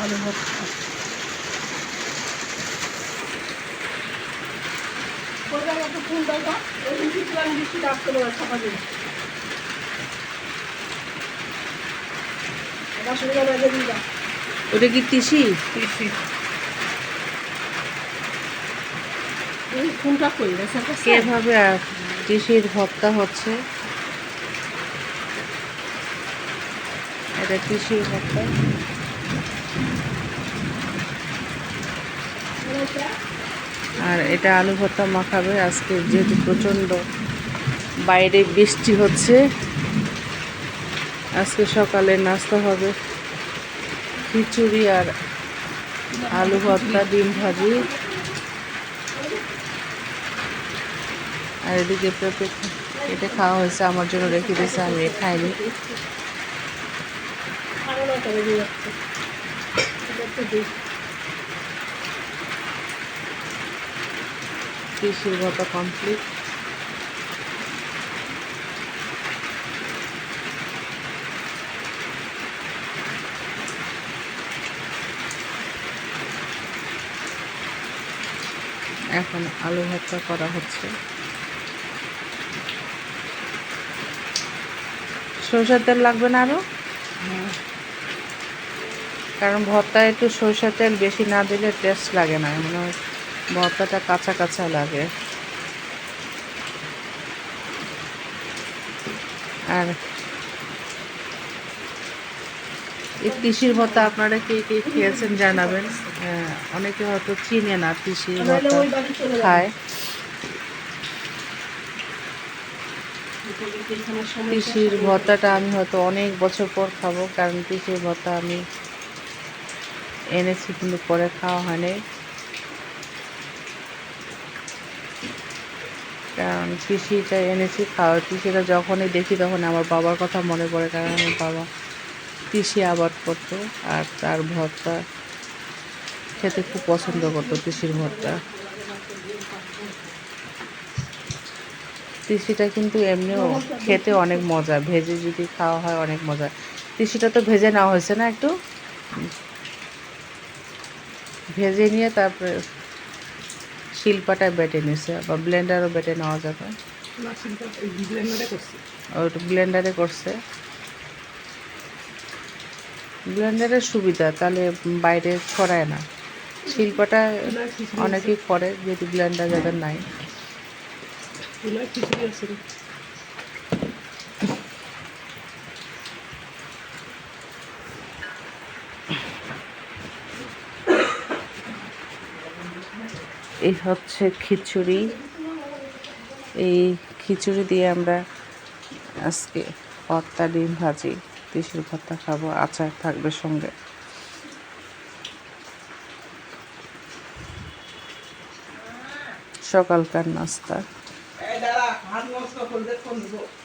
আলু ভর্তা। একটু ফুল দাও তো, বৃষ্টি আসতে পারে সকালে। ওটা কি তিসি? তিসি কোনটা কই কিভাবে তিসির ভর্তা হচ্ছে? এটা তিসির ভর্তা। আর এটা আলু ভর্তা মাখাবে আজকে, যেহেতু প্রচণ্ড বাইরে বৃষ্টি হচ্ছে। আজকে সকালে নাস্তা হবে খিচুড়ি আর আলু ভর্তা, ডিম ভাজি। আর এদিকে পেঁপে কেটে খাওয়া হয়েছে, আমার জন্য রেখে দিয়েছে, আমি খাইনি। তিসির ভর্তা কমপ্লিট। এখন আলু ভর্তা করা হচ্ছে। সরষের তেল লাগবে না আরও? কারণ ভর্তায় একটু সরষের তেল বেশি না দিলে টেস্ট লাগে না, মনে হয় ভর্তাটা কাঁচা কাঁচা লাগে। আর এই তিসির ভর্তা আপনারা কে কে খেয়েছেন জানাবেন। অনেকে হয়তো চিনে না তিসির ভর্তা খায়। তিসির ভর্তাটা আমি হয়তো অনেক বছর পর খাবো, কারণ তিসির ভর্তা আমি এনেছি কিন্তু পরে খাওয়া হয়নি। কারণ তিসিটা এনেছি খাওয়া, তিসিটা যখনই দেখি তখন আমার বাবার কথা মনে পড়ে, কারণ আমার বাবা তিসি আবাদ করতো আর তার ভর্তা খেতে খুব পছন্দ করতো, তিসির ভর্তা। তিসিটা কিন্তু এমনিও খেতে অনেক মজা, ভেজে যদি খাওয়া হয় অনেক মজা। তিসিটা তো ভেজে নেওয়া হয়েছে না, একটু ভেজে নিয়ে তারপরে শিলপাটায় বেটে নিছে, বা ব্লেন্ডারও বেটে নেওয়া যাবে। ওটা ব্লেন্ডারে করছে। ব্লেন্ডারের সুবিধা, তাহলে বাইরে ছড়ায় না। শিল্পটা অনেকেই করে, যেহেতু ব্লেন্ডার যাদের নাই। এই হচ্ছে খিচুড়ি। এই খিচুড়ি দিয়ে আমরা আজকে ভর্তা, ডিম ভাজি, তিসির ভর্তা খাবো, আচার থাকবে সঙ্গে। সকালকার নাস্তা।